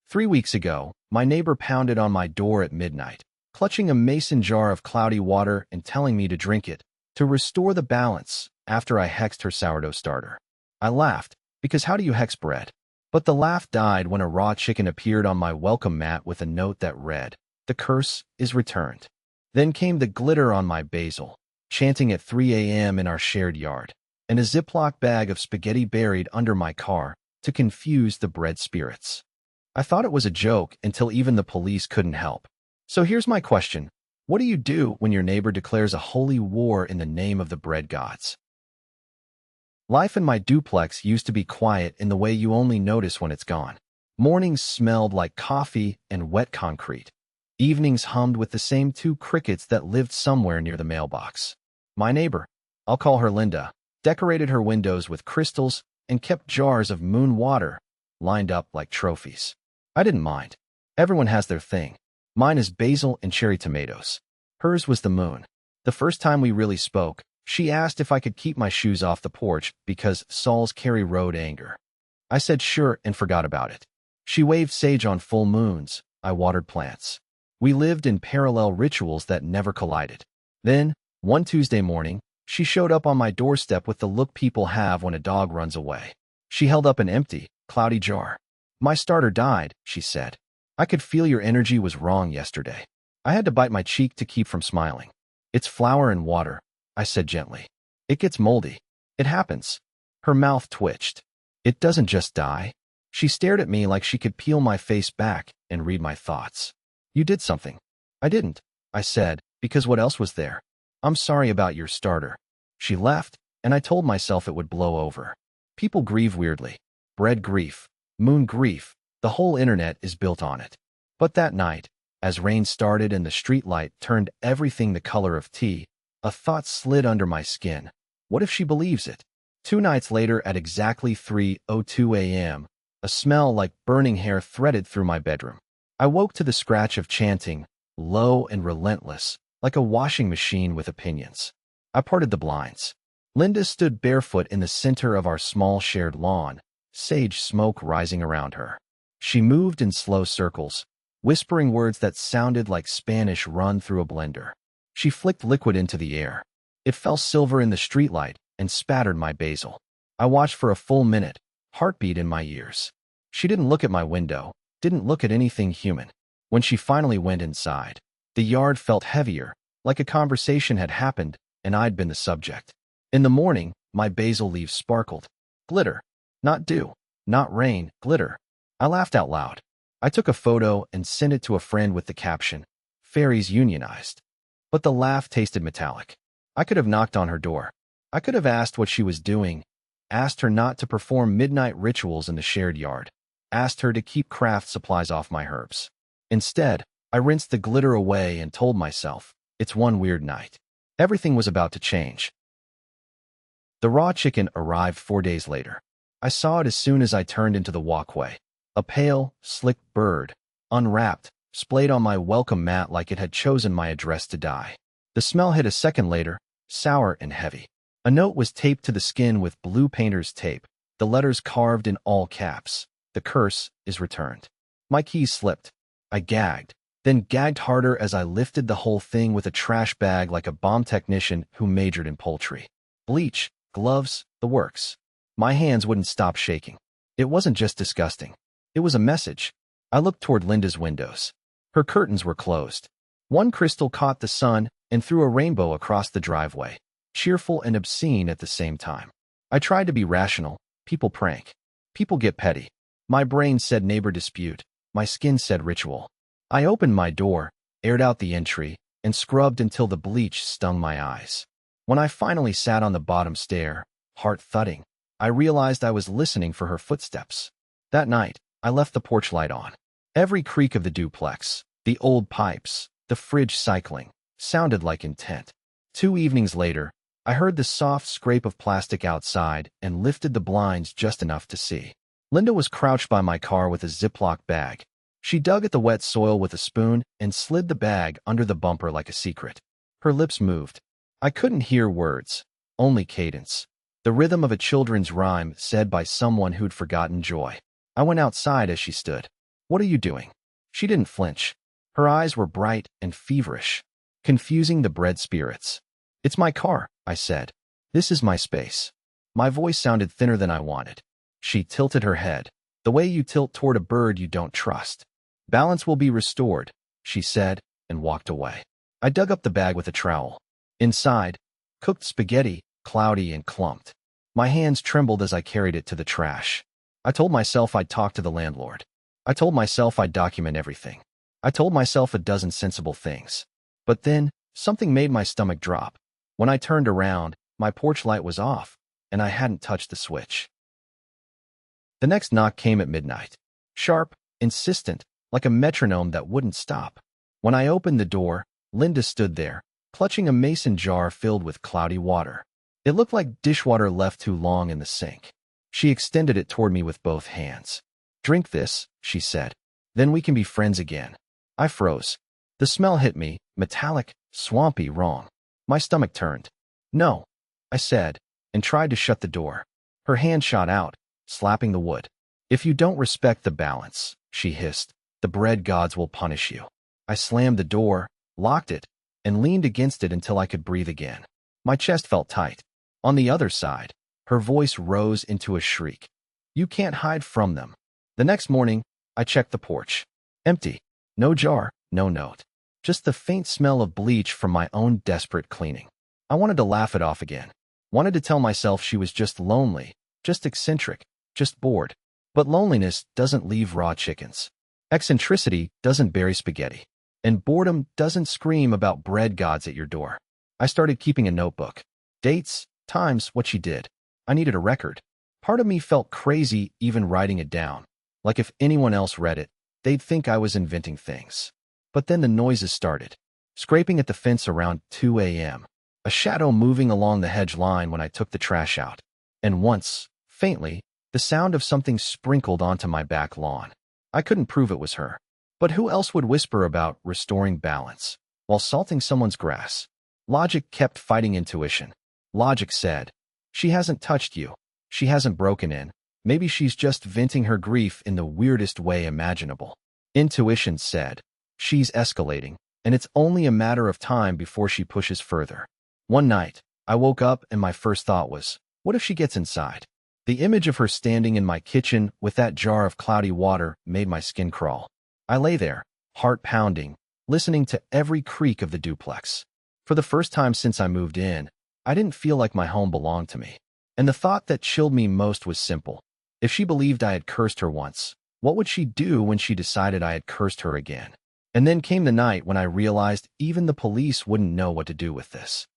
3 weeks ago, my neighbor pounded on my door at midnight, clutching a mason jar of cloudy water and telling me to drink it to restore the balance after I hexed her sourdough starter. I laughed, because how do you hex bread? But the laugh died when a raw chicken appeared on my welcome mat with a note that read, "The curse is returned." Then came the glitter on my basil, chanting at 3 a.m. in our shared yard, and a Ziploc bag of spaghetti buried under my car to confuse the bread spirits. I thought it was a joke until even the police couldn't help. So here's my question. What do you do when your neighbor declares a holy war in the name of the bread gods? Life in my duplex used to be quiet in the way you only notice when it's gone. Mornings smelled like coffee and wet concrete. Evenings hummed with the same two crickets that lived somewhere near the mailbox. My neighbor, I'll call her Linda, decorated her windows with crystals and kept jars of moon water lined up like trophies. I didn't mind. Everyone has their thing. Mine is basil and cherry tomatoes. Hers was the moon. The first time we really spoke, she asked if I could keep my shoes off the porch because Saul's Carry Road anger. I said sure and forgot about it. She waved sage on full moons. I watered plants. We lived in parallel rituals that never collided. Then, one Tuesday morning, she showed up on my doorstep with the look people have when a dog runs away. She held up an empty, cloudy jar. "My starter died," she said. "I could feel your energy was wrong yesterday." I had to bite my cheek to keep from smiling. "It's flour and water," I said gently. "It gets moldy. It happens." Her mouth twitched. "It doesn't just die." She stared at me like she could peel my face back and read my thoughts. "You did something." "I didn't," I said, "because what else was there?" "I'm sorry about your starter." She left, and I told myself it would blow over. People grieve weirdly. Bread grief, moon grief, the whole internet is built on it. But that night, as rain started and the streetlight turned everything the color of tea, a thought slid under my skin. What if she believes it? 2 nights later at exactly 3:02 a.m., a smell like burning hair threaded through my bedroom. I woke to the scratch of chanting, low and relentless, like a washing machine with opinions. I parted the blinds. Linda stood barefoot in the center of our small shared lawn, sage smoke rising around her. She moved in slow circles, whispering words that sounded like Spanish run through a blender. She flicked liquid into the air. It fell silver in the streetlight and spattered my basil. I watched for a full minute, heartbeat in my ears. She didn't look at my window, didn't look at anything human. When she finally went inside, the yard felt heavier, like a conversation had happened and I'd been the subject. In the morning, my basil leaves sparkled. Glitter. Not dew. Not rain. Glitter. I laughed out loud. I took a photo and sent it to a friend with the caption, "Fairies unionized." But the laugh tasted metallic. I could have knocked on her door. I could have asked what she was doing, asked her not to perform midnight rituals in the shared yard, asked her to keep craft supplies off my herbs. Instead, I rinsed the glitter away and told myself, it's one weird night. Everything was about to change. The raw chicken arrived 4 days later. I saw it as soon as I turned into the walkway. A pale, slick bird, unwrapped, splayed on my welcome mat like it had chosen my address to die. The smell hit a second later, sour and heavy. A note was taped to the skin with blue painter's tape, the letters carved in all caps. "The curse is returned." My keys slipped. I gagged, then gagged harder as I lifted the whole thing with a trash bag like a bomb technician who majored in poultry. Bleach, gloves, the works. My hands wouldn't stop shaking. It wasn't just disgusting. It was a message. I looked toward Linda's windows. Her curtains were closed. One crystal caught the sun and threw a rainbow across the driveway, cheerful and obscene at the same time. I tried to be rational. People prank. People get petty. My brain said neighbor dispute. My skin said ritual. I opened my door, aired out the entry, and scrubbed until the bleach stung my eyes. When I finally sat on the bottom stair, heart thudding, I realized I was listening for her footsteps. That night, I left the porch light on. Every creak of the duplex, the old pipes, the fridge cycling, sounded like intent. 2 evenings later, I heard the soft scrape of plastic outside and lifted the blinds just enough to see. Linda was crouched by my car with a Ziploc bag. She dug at the wet soil with a spoon and slid the bag under the bumper like a secret. Her lips moved. I couldn't hear words, only cadence. The rhythm of a children's rhyme said by someone who'd forgotten joy. I went outside as she stood. What are you doing? She didn't flinch. Her eyes were bright and feverish, confusing the bred spirits. It's my car, I said. This is my space. My voice sounded thinner than I wanted. She tilted her head, the way you tilt toward a bird you don't trust. Balance will be restored, she said, and walked away. I dug up the bag with a trowel. Inside, cooked spaghetti, cloudy and clumped. My hands trembled as I carried it to the trash. I told myself I'd talk to the landlord. I told myself I'd document everything. I told myself a dozen sensible things. But then, something made my stomach drop. When I turned around, my porch light was off, and I hadn't touched the switch. The next knock came at midnight. Sharp, insistent, like a metronome that wouldn't stop. When I opened the door, Linda stood there, clutching a mason jar filled with cloudy water. It looked like dishwater left too long in the sink. She extended it toward me with both hands. "Drink this," she said. "Then we can be friends again." I froze. The smell hit me, metallic, swampy, wrong. My stomach turned. "No," I said, and tried to shut the door. Her hand shot out, slapping the wood. "If you don't respect the balance," she hissed, "the bread gods will punish you." I slammed the door, locked it, and leaned against it until I could breathe again. My chest felt tight. On the other side, her voice rose into a shriek. "You can't hide from them." The next morning, I checked the porch. Empty. No jar, no note. Just the faint smell of bleach from my own desperate cleaning. I wanted to laugh it off again. Wanted to tell myself she was just lonely, just eccentric, just bored. But loneliness doesn't leave raw chickens. Eccentricity doesn't bury spaghetti. And boredom doesn't scream about bread gods at your door. I started keeping a notebook. Dates, times, what she did. I needed a record. Part of me felt crazy even writing it down. Like if anyone else read it, they'd think I was inventing things. But then the noises started. Scraping at the fence around 2 a.m. A shadow moving along the hedge line when I took the trash out. And once, faintly, the sound of something sprinkled onto my back lawn. I couldn't prove it was her. But who else would whisper about restoring balance while salting someone's grass? Logic kept fighting intuition. Logic said, "She hasn't touched you. She hasn't broken in. Maybe she's just venting her grief in the weirdest way imaginable." Intuition said, "She's escalating, and it's only a matter of time before she pushes further." One night, I woke up and my first thought was, what if she gets inside? The image of her standing in my kitchen with that jar of cloudy water made my skin crawl. I lay there, heart pounding, listening to every creak of the duplex. For the first time since I moved in, I didn't feel like my home belonged to me. And the thought that chilled me most was simple. If she believed I had cursed her once, what would she do when she decided I had cursed her again? And then came the night when I realized even the police wouldn't know what to do with this.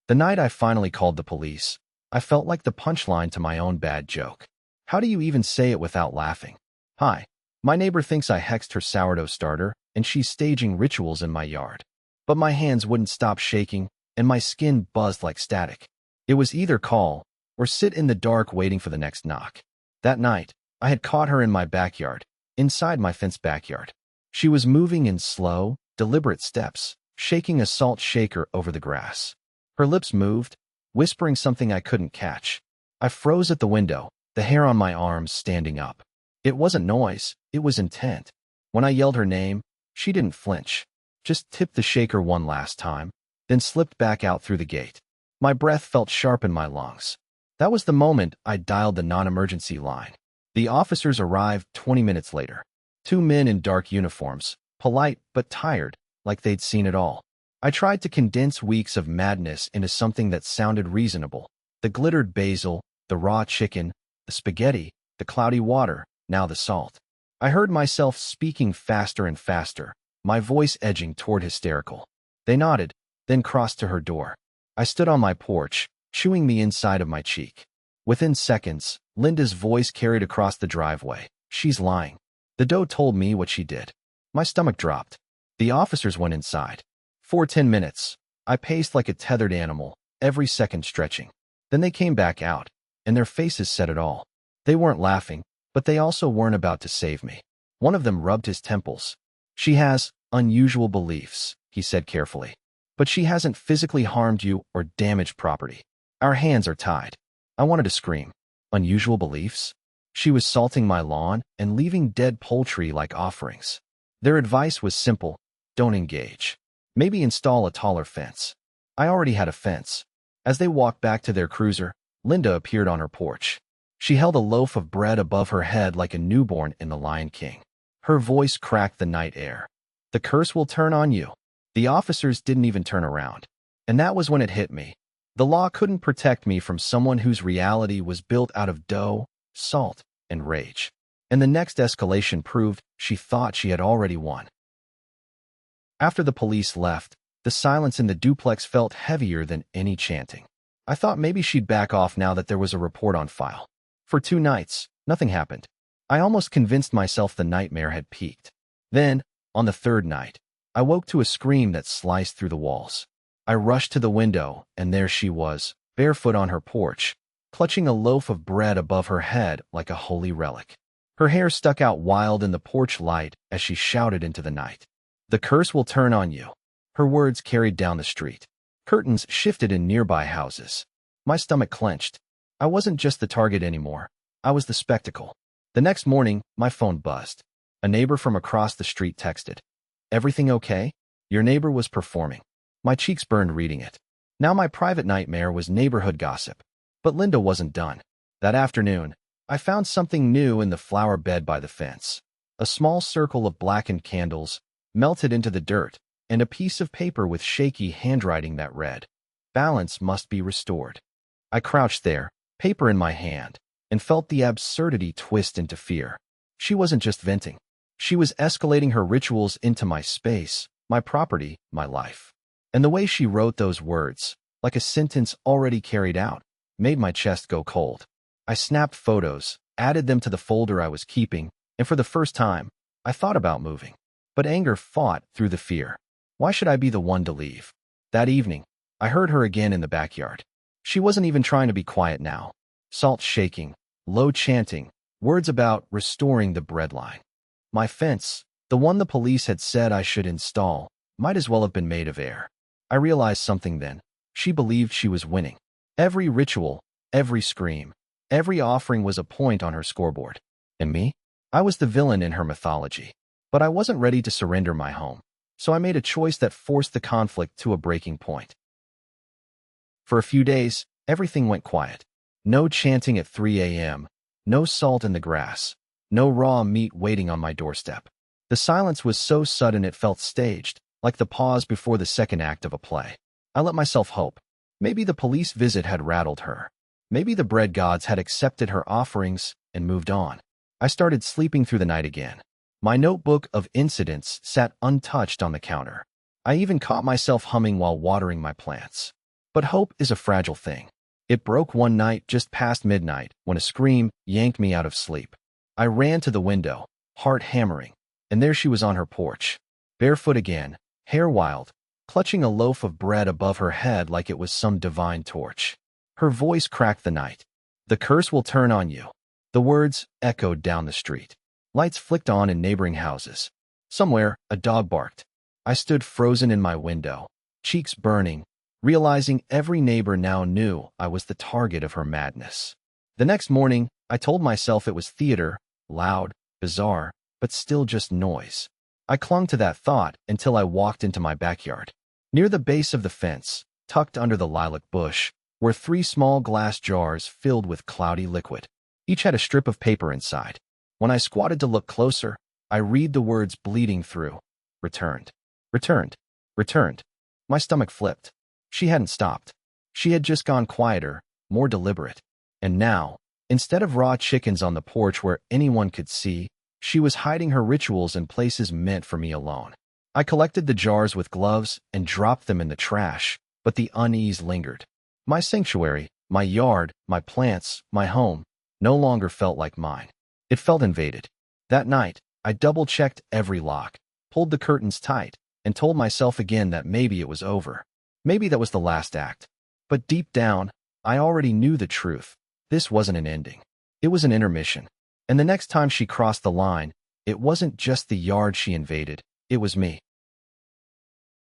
The night I finally called the police, I felt like the punchline to my own bad joke. How do you even say it without laughing? "Hi, my neighbor thinks I hexed her sourdough starter, and she's staging rituals in my yard." But my hands wouldn't stop shaking, and my skin buzzed like static. It was either call or sit in the dark waiting for the next knock. That night, I had caught her in my backyard, inside my fenced backyard. She was moving in slow, deliberate steps, shaking a salt shaker over the grass. Her lips moved, whispering something I couldn't catch. I froze at the window, the hair on my arms standing up. It wasn't noise, it was intent. When I yelled her name, she didn't flinch, just tipped the shaker one last time, then slipped back out through the gate. My breath felt sharp in my lungs. That was the moment I dialed the non-emergency line. The officers arrived 20 minutes later. 2 men in dark uniforms, polite but tired, like they'd seen it all. I tried to condense weeks of madness into something that sounded reasonable. The glittered basil, the raw chicken, the spaghetti, the cloudy water, now the salt. I heard myself speaking faster and faster, my voice edging toward hysterical. They nodded, then crossed to her door. I stood on my porch, chewing the inside of my cheek. Within seconds, Linda's voice carried across the driveway. "She's lying." The doe told me what she did. My stomach dropped. The officers went inside. For 10 minutes, I paced like a tethered animal, every second stretching. Then they came back out, and their faces said it all. They weren't laughing, but they also weren't about to save me. One of them rubbed his temples. "She has unusual beliefs," he said carefully. "But she hasn't physically harmed you or damaged property. Our hands are tied." I wanted to scream. Unusual beliefs? She was salting my lawn and leaving dead poultry like offerings. Their advice was simple: don't engage. Maybe install a taller fence. I already had a fence. As they walked back to their cruiser, Linda appeared on her porch. She held a loaf of bread above her head like a newborn in The Lion King. Her voice cracked the night air. "The curse will turn on you." The officers didn't even turn around. And that was when it hit me. The law couldn't protect me from someone whose reality was built out of dough, salt, and rage. And the next escalation proved she thought she had already won. After the police left, the silence in the duplex felt heavier than any chanting. I thought maybe she'd back off now that there was a report on file. For 2 nights, nothing happened. I almost convinced myself the nightmare had peaked. Then, on the 3rd night, I woke to a scream that sliced through the walls. I rushed to the window, and there she was, barefoot on her porch, clutching a loaf of bread above her head like a holy relic. Her hair stuck out wild in the porch light as she shouted into the night. "The curse will turn on you." Her words carried down the street. Curtains shifted in nearby houses. My stomach clenched. I wasn't just the target anymore. I was the spectacle. The next morning, my phone buzzed. A neighbor from across the street texted, "Everything okay?" Your neighbor was performing. My cheeks burned reading it. Now my private nightmare was neighborhood gossip. But Linda wasn't done. That afternoon, I found something new in the flower bed by the fence. A small circle of blackened candles, melted into the dirt, and a piece of paper with shaky handwriting that read, "Balance must be restored." I crouched there, paper in my hand, and felt the absurdity twist into fear. She wasn't just venting. She was escalating her rituals into my space, my property, my life. And the way she wrote those words, like a sentence already carried out, made my chest go cold. I snapped photos, added them to the folder I was keeping, and for the first time, I thought about moving. But anger fought through the fear. Why should I be the one to leave? That evening, I heard her again in the backyard. She wasn't even trying to be quiet now. Salt shaking, low chanting, words about restoring the breadline. My fence, the one the police had said I should install, might as well have been made of air. I realized something then. She believed she was winning. Every ritual, every scream, every offering was a point on her scoreboard. And me? I was the villain in her mythology. But I wasn't ready to surrender my home. So I made a choice that forced the conflict to a breaking point. For a few days, everything went quiet. No chanting at 3 a.m., no salt in the grass, no raw meat waiting on my doorstep. The silence was so sudden it felt staged, like the pause before the second act of a play. I let myself hope. Maybe the police visit had rattled her. Maybe the bread gods had accepted her offerings and moved on. I started sleeping through the night again. My notebook of incidents sat untouched on the counter. I even caught myself humming while watering my plants. But hope is a fragile thing. It broke one night just past midnight when a scream yanked me out of sleep. I ran to the window, heart hammering, and there she was on her porch, barefoot again, hair wild, clutching a loaf of bread above her head like it was some divine torch. Her voice cracked the night. "The curse will turn on you." The words echoed down the street. Lights flicked on in neighboring houses. Somewhere, a dog barked. I stood frozen in my window, cheeks burning, realizing every neighbor now knew I was the target of her madness. The next morning, I told myself it was theater, loud, bizarre, but still just noise. I clung to that thought until I walked into my backyard. Near the base of the fence, tucked under the lilac bush, were 3 small glass jars filled with cloudy liquid. Each had a strip of paper inside. When I squatted to look closer, I read the words bleeding through. Returned. Returned. Returned. My stomach flipped. She hadn't stopped. She had just gone quieter, more deliberate. And now, instead of raw chickens on the porch where anyone could see, she was hiding her rituals in places meant for me alone. I collected the jars with gloves and dropped them in the trash, but the unease lingered. My sanctuary, my yard, my plants, my home, no longer felt like mine. It felt invaded. That night, I double-checked every lock, pulled the curtains tight, and told myself again that maybe it was over. Maybe that was the last act. But deep down, I already knew the truth. This wasn't an ending. It was an intermission. And the next time she crossed the line, it wasn't just the yard she invaded, it was me.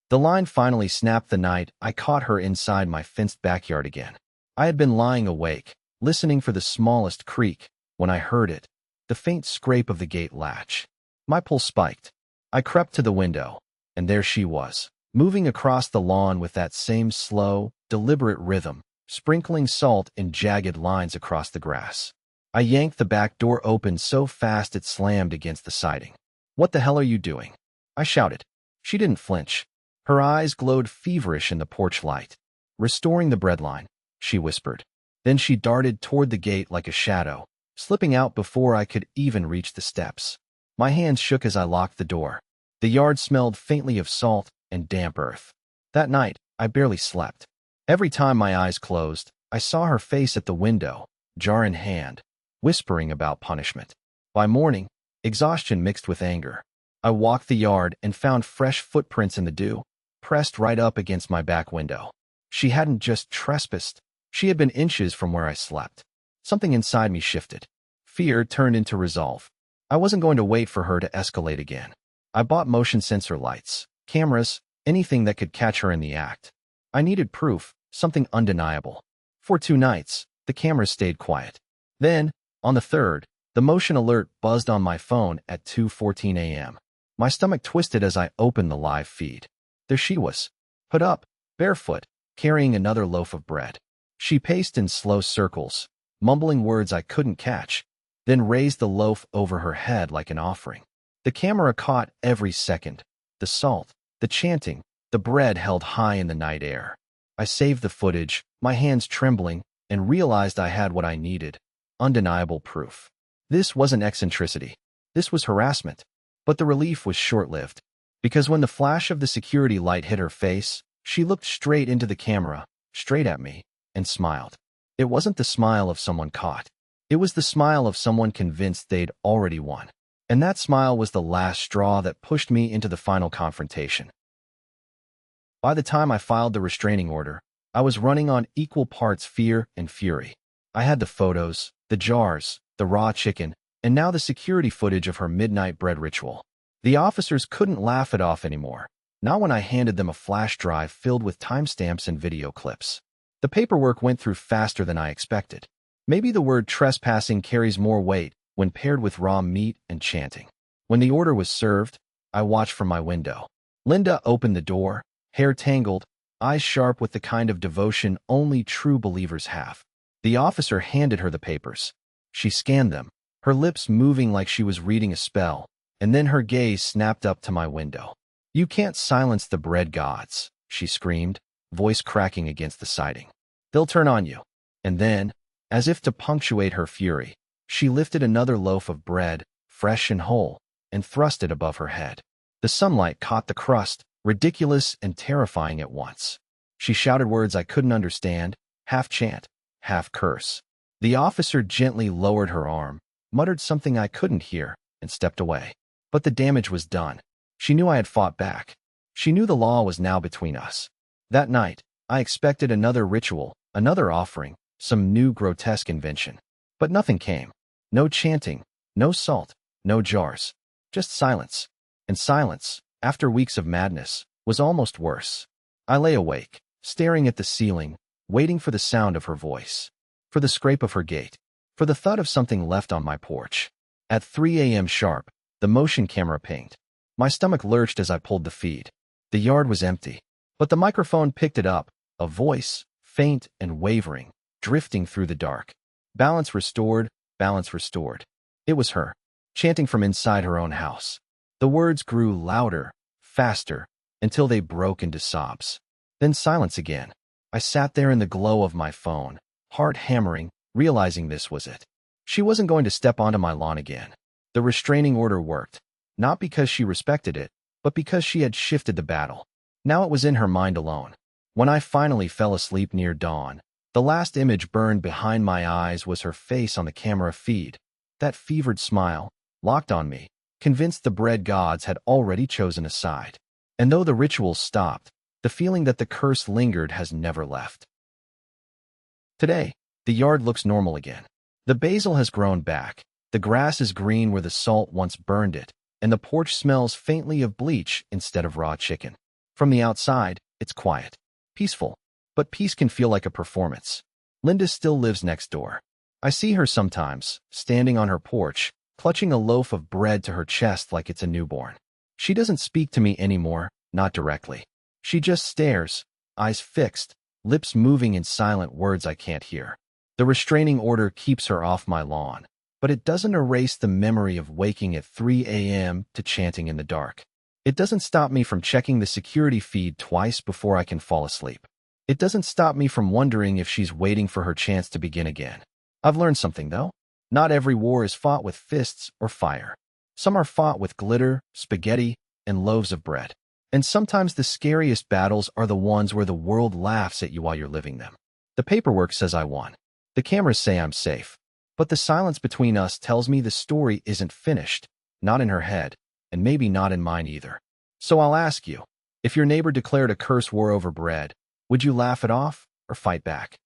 The line finally snapped the night I caught her inside my fenced backyard again. I had been lying awake, listening for the smallest creak, when I heard it, the faint scrape of the gate latch. My pulse spiked. I crept to the window, and there she was, moving across the lawn with that same slow, deliberate rhythm, sprinkling salt in jagged lines across the grass. I yanked the back door open so fast it slammed against the siding. "What the hell are you doing?" I shouted. She didn't flinch. Her eyes glowed feverish in the porch light. "Restoring the breadline," she whispered. Then she darted toward the gate like a shadow, slipping out before I could even reach the steps. My hands shook as I locked the door. The yard smelled faintly of salt and damp earth. That night, I barely slept. Every time my eyes closed, I saw her face at the window, jar in hand, whispering about punishment. By morning, exhaustion mixed with anger. I walked the yard and found fresh footprints in the dew, pressed right up against my back window. She hadn't just trespassed, she had been inches from where I slept. Something inside me shifted. Fear turned into resolve. I wasn't going to wait for her to escalate again. I bought motion sensor lights, cameras, anything that could catch her in the act. I needed proof, something undeniable. For 2 nights, the cameras stayed quiet. Then, on the third, the motion alert buzzed on my phone at 2:14 a.m. My stomach twisted as I opened the live feed. There she was, hood up, barefoot, carrying another loaf of bread. She paced in slow circles, mumbling words I couldn't catch, then raised the loaf over her head like an offering. The camera caught every second, the salt, the chanting, the bread held high in the night air. I saved the footage, my hands trembling, and realized I had what I needed, undeniable proof. This wasn't eccentricity. This was harassment. But the relief was short-lived, because when the flash of the security light hit her face, she looked straight into the camera, straight at me, and smiled. It wasn't the smile of someone caught. It was the smile of someone convinced they'd already won. And that smile was the last straw that pushed me into the final confrontation. By the time I filed the restraining order, I was running on equal parts fear and fury. I had the photos, the jars, the raw chicken, and now the security footage of her midnight bread ritual. The officers couldn't laugh it off anymore, not when I handed them a flash drive filled with timestamps and video clips. The paperwork went through faster than I expected. Maybe the word trespassing carries more weight when paired with raw meat and chanting. When the order was served, I watched from my window. Linda opened the door, hair tangled, eyes sharp with the kind of devotion only true believers have. The officer handed her the papers. She scanned them, her lips moving like she was reading a spell, and then her gaze snapped up to my window. "You can't silence the bread gods," she screamed, voice cracking against the siding. "They'll turn on you." And then, as if to punctuate her fury, she lifted another loaf of bread, fresh and whole, and thrust it above her head. The sunlight caught the crust, ridiculous and terrifying at once. She shouted words I couldn't understand, half chant, half curse. The officer gently lowered her arm, muttered something I couldn't hear, and stepped away. But the damage was done. She knew I had fought back. She knew the law was now between us. That night, I expected another ritual, another offering, some new grotesque invention. But nothing came. No chanting, no salt, no jars. Just silence. And silence, after weeks of madness, was almost worse. I lay awake, staring at the ceiling, waiting for the sound of her voice, for the scrape of her gate, for the thud of something left on my porch. At 3 a.m. sharp, the motion camera pinged. My stomach lurched as I pulled the feed. The yard was empty, but the microphone picked it up, a voice, faint and wavering, drifting through the dark. Balance restored, balance restored. It was her, chanting from inside her own house. The words grew louder, faster, until they broke into sobs. Then silence again. I sat there in the glow of my phone, heart hammering, realizing this was it. She wasn't going to step onto my lawn again. The restraining order worked, not because she respected it, but because she had shifted the battle. Now it was in her mind alone. When I finally fell asleep near dawn, the last image burned behind my eyes was her face on the camera feed. That fevered smile, locked on me, convinced the bread gods had already chosen a side. And though the ritual stopped, the feeling that the curse lingered has never left. Today, the yard looks normal again. The basil has grown back, the grass is green where the salt once burned it, and the porch smells faintly of bleach instead of raw chicken. From the outside, it's quiet, peaceful, but peace can feel like a performance. Linda still lives next door. I see her sometimes, standing on her porch, clutching a loaf of bread to her chest like it's a newborn. She doesn't speak to me anymore, not directly. She just stares, eyes fixed, lips moving in silent words I can't hear. The restraining order keeps her off my lawn, but it doesn't erase the memory of waking at 3 a.m. to chanting in the dark. It doesn't stop me from checking the security feed twice before I can fall asleep. It doesn't stop me from wondering if she's waiting for her chance to begin again. I've learned something, though. Not every war is fought with fists or fire. Some are fought with glitter, spaghetti, and loaves of bread. And sometimes the scariest battles are the ones where the world laughs at you while you're living them. The paperwork says I won. The cameras say I'm safe. But the silence between us tells me the story isn't finished, not in her head, and maybe not in mine either. So I'll ask you, if your neighbor declared a curse war over bread, would you laugh it off or fight back?